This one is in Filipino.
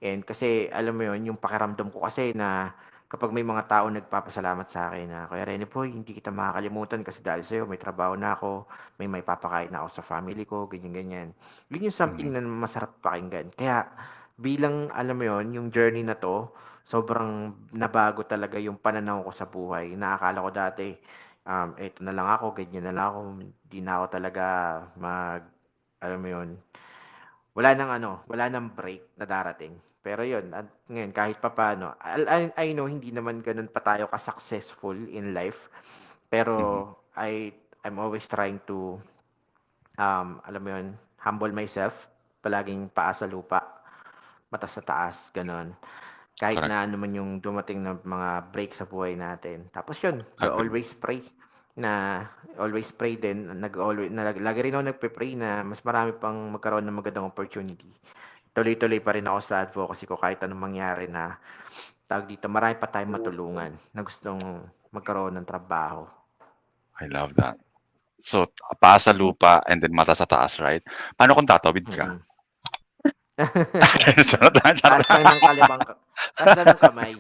And kasi alam mo 'yun, yung pakiramdam ko kasi na kapag may mga tao nagpapasalamat sa akin na, "Kuya Rene Poy, hindi kita makakalimutan kasi dahil sa'yo may trabaho na ako, may maipapakain na ako sa family ko," ganyan, ganyan. 'Yun yung something Mhm. na masarap pakinggan. Kaya bilang alam mo 'yun, yung journey na 'to, sobrang nabago talaga yung pananaw ko sa buhay. Na akala ko dati, eto na lang ako, ganyan na lang ako, 'di na ako talaga alam mo 'yun, wala ng break na darating. Pero 'yun, at ngayon kahit papaano, I know hindi naman gano'n pa tayo ka-successful in life, Mhm. pero I'm always trying to, alam mo 'yun, humble myself, palaging paa sa lupa, mata sa taas, gano'n. Kahit Correct. na ano man yung dumating na mga break sa buhay natin. Tapos 'yun, Agree. na always pray din, lagi rin ako nagpe-pray na mas marami pang magkaroon ng magandang opportunity. Tuloy-tuloy pa rin ako sa advocacy ko kahit anong mangyari na, tawag dito, marami pa tayong matulungan na gustong magkaroon ng trabaho. I love that. So, paa sa lupa and then mata sa taas, right? Paano kung tatawid ka? Mm. Charot lang, charot Taas lang lang. ng kalibang ka taas lang ng kamay.